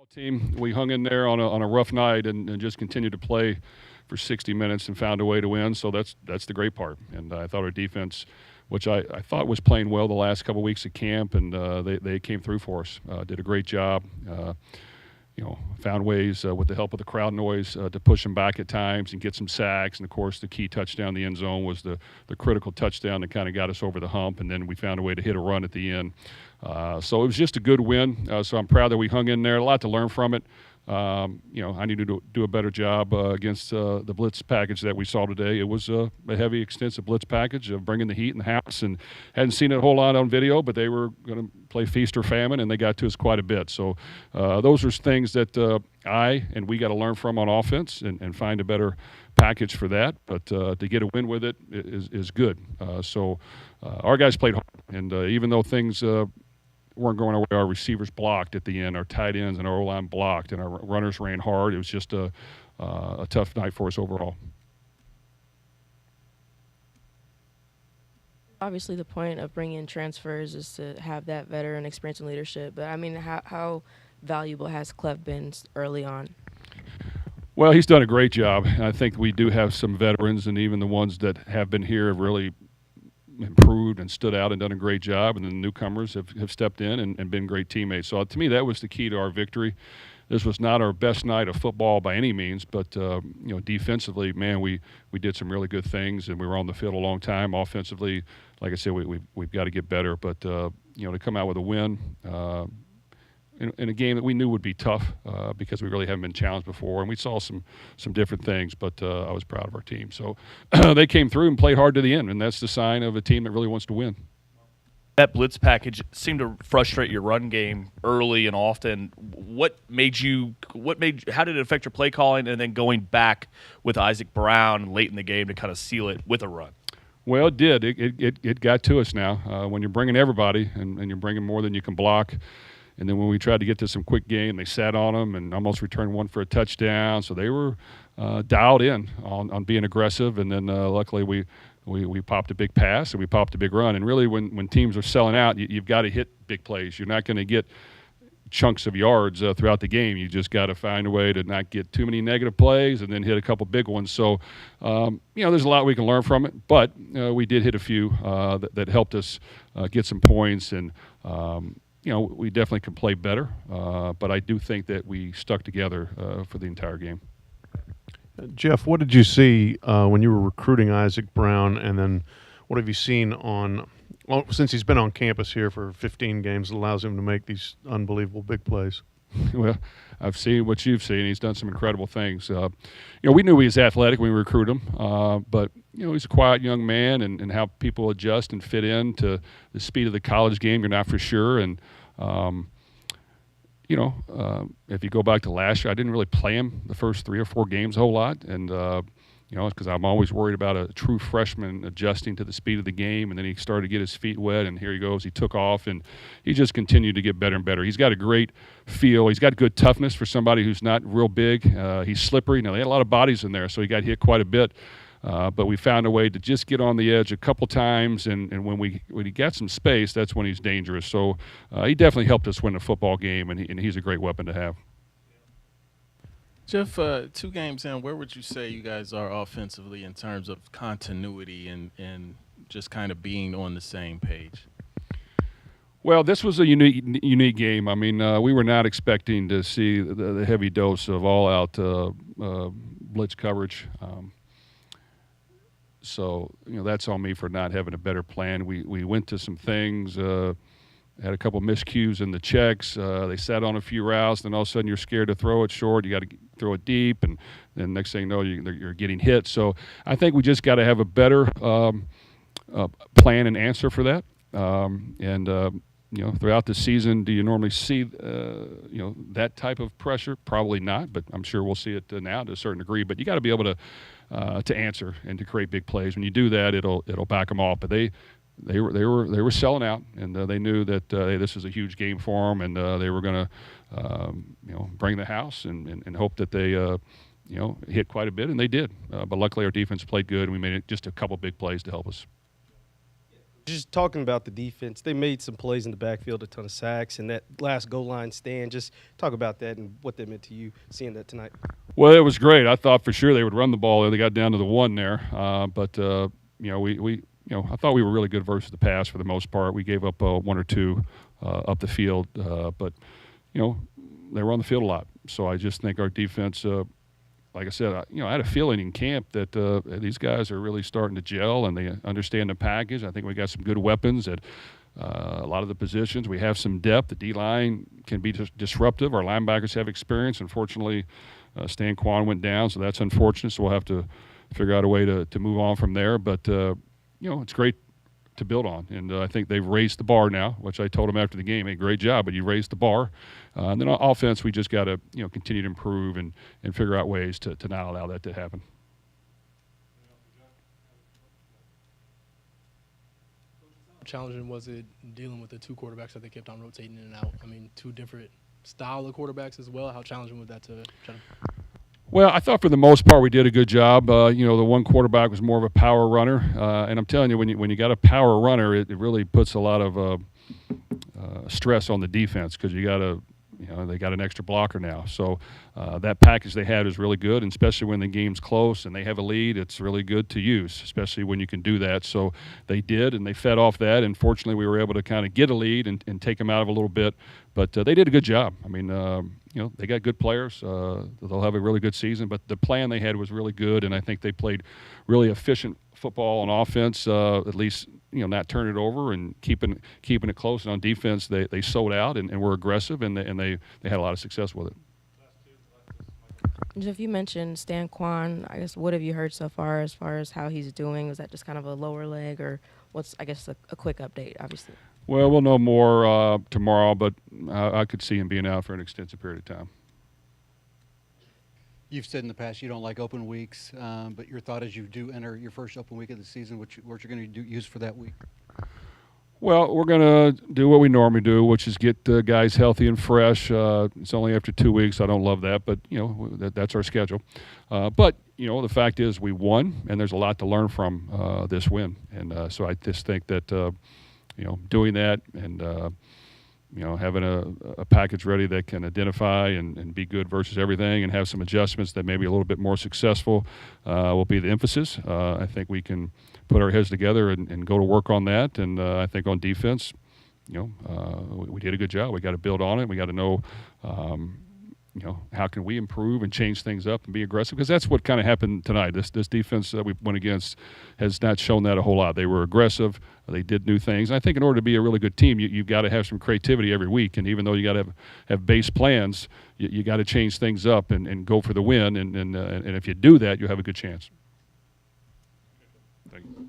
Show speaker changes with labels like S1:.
S1: Team, we hung in there on a rough night and just continued to play for 60 minutes and found a way to win. So that's the great part. And I thought our defense, which I thought was playing well the last couple of weeks at camp, and they came through for us. Did a great job. Found ways with the help of the crowd noise to push them back at times and get some sacks. And of course, the key touchdown in the end zone was the critical touchdown that kind of got us over the hump. And then we found a way to hit a run at the end. So it was just a good win. So I'm proud that we hung in there. A lot to learn from it. I need to do a better job against the blitz package that we saw today. It was a heavy, extensive blitz package of bringing the heat in the house, and hadn't seen it a whole lot on video, but they were going to play feast or famine, and they got to us quite a bit. So those are things that I and we got to learn from on offense and find a better package for that. But to get a win with it is good. So our guys played hard, and even though things weren't going our way, our receivers blocked at the end, our tight ends and our O-line blocked, and our runners ran hard. It was just a tough night for us overall.
S2: Obviously, the point of bringing in transfers is to have that veteran experience and leadership. But, I mean, how valuable has Clef been early on?
S1: Well, he's done a great job. I think we do have some veterans, and even the ones that have been here have really improved and stood out and done a great job, and the newcomers have stepped in and been great teammates. So to me, that was the key to our victory. This was not our best night of football by any means, but defensively, man, we did some really good things, and we were on the field a long time. Offensively, like I said, we've got to get better. But to come out with a win in a game that we knew would be tough because we really haven't been challenged before, and we saw some different things. But I was proud of our team. So they came through and played hard to the end, and that's the sign of a team that really wants to win.
S3: That blitz package seemed to frustrate your run game early and often. How did it affect your play calling, and then going back with Isaac Brown late in the game to kind of seal it with a run?
S1: Well, it did. It got to us now. When you're bringing everybody and you're bringing more than you can block, and then when we tried to get to some quick game, they sat on them and almost returned one for a touchdown. So they were dialed in on being aggressive, and then luckily we popped a big pass and we popped a big run. And really, when teams are selling out, you've got to hit big plays. You're not going to get chunks of yards throughout the game. You just got to find a way to not get too many negative plays and then hit a couple big ones. So, there's a lot we can learn from it, but we did hit a few that helped us get some points. And, we definitely can play better, but I do think that we stuck together for the entire game.
S4: Jeff, what did you see when you were recruiting Isaac Brown, and then what have you seen since he's been on campus here for 15 games that allows him to make these unbelievable big plays?
S1: Well, I've seen what you've seen. He's done some incredible things. We knew he was athletic when we recruited him, but he's a quiet young man, and how people adjust and fit in to the speed of the college game, you're not for sure. And if you go back to last year, I didn't really play him the first 3 or 4 games a whole lot, and because I'm always worried about a true freshman adjusting to the speed of the game. And then he started to get his feet wet, and here he goes. He took off, and he just continued to get better and better. He's got a great feel. He's got good toughness for somebody who's not real big. He's slippery. Now, they had a lot of bodies in there, so he got hit quite a bit. But we found a way to just get on the edge a couple times, and when he got some space, that's when he's dangerous. So he definitely helped us win the football game, and he's a great weapon to have.
S5: Jeff, 2 games in, where would you say you guys are offensively in terms of continuity and just kind of being on the same page?
S1: Well, this was a unique game. I mean, we were not expecting to see the heavy dose of all-out blitz coverage. So, that's on me for not having a better plan. We went to some things, had a couple miscues in the checks. They sat on a few routes, then all of a sudden you're scared to throw it short. You got to throw it deep, and then next thing you know, you're getting hit. So I think we just got to have a better plan and answer for that. Throughout the season, do you normally see, that type of pressure? Probably not, but I'm sure we'll see it now to a certain degree. But you got to be able to answer and to create big plays. When you do that, it'll back them off. But they were selling out, and they knew that this was a huge game for them, and they were going to bring the house and hope that they hit quite a bit, and they did. But luckily, our defense played good, and we made it just a couple big plays to help us.
S6: just talking about the defense, they made some plays in the backfield, a ton of sacks, and that last goal line stand. Just talk about that and what that meant to you seeing that tonight.
S1: Well, it was great. I thought for sure they would run the ball. They got down to the one there, but I thought we were really good versus the pass for the most part. We gave up one or two up the field, but they were on the field a lot. So I just think our defense. Like I said, I had a feeling in camp that these guys are really starting to gel and they understand the package. I think we got some good weapons at a lot of the positions. We have some depth. The D-line can be disruptive. Our linebackers have experience. Unfortunately, Stan Kwan went down, so that's unfortunate. So we'll have to figure out a way to move on from there. But, it's great to build on. And I think they've raised the bar now, which I told them after the game, hey, great job, but you raised the bar. And then on offense, we just got to continue to improve and figure out ways to not allow that to happen.
S7: How challenging was it dealing with the two quarterbacks that they kept on rotating in and out? I mean, two different style of quarterbacks as well. How challenging was that to try to?
S1: Well, I thought for the most part we did a good job. The one quarterback was more of a power runner, and I'm telling you, when you got a power runner, it really puts a lot of stress on the defense because you got to. They got an extra blocker now. So that package they had is really good, and especially when the game's close and they have a lead, it's really good to use, especially when you can do that. So they did, and they fed off that, and fortunately we were able to kind of get a lead and take them out of a little bit. But they did a good job. I mean, they got good players. They'll have a really good season, but the plan they had was really good, and I think they played really efficient football on offense, at least not turn it over and keeping it close. And on defense, they sold out and were aggressive, and they had a lot of success with it.
S2: Jeff, you mentioned Stan Kwan. I guess what have you heard so far as how he's doing? Was that just kind of a lower leg, or what's a quick update? Obviously.
S1: Well, we'll know more tomorrow, but I could see him being out for an extensive period of time.
S8: You've said in the past you don't like open weeks, but your thought as you do enter your first open week of the season, what you're going to use for that week?
S1: Well, we're going to do what we normally do, which is get guys healthy and fresh. It's only after 2 weeks. I don't love that, but, that's our schedule. But, the fact is we won, and there's a lot to learn from this win. And so I just think that, doing that and, having a package ready that can identify and be good versus everything and have some adjustments that may be a little bit more successful will be the emphasis. I think we can put our heads together and go to work on that. And I think on defense, we did a good job. We got to build on it. We got to know, how can we improve and change things up and be aggressive? Because that's what kind of happened tonight. This defense that we went against has not shown that a whole lot. They were aggressive. They did new things. And I think in order to be a really good team, you've got to have some creativity every week. And even though you got to have base plans, you got to change things up and go for the win. And if you do that, you'll have a good chance. Thank you.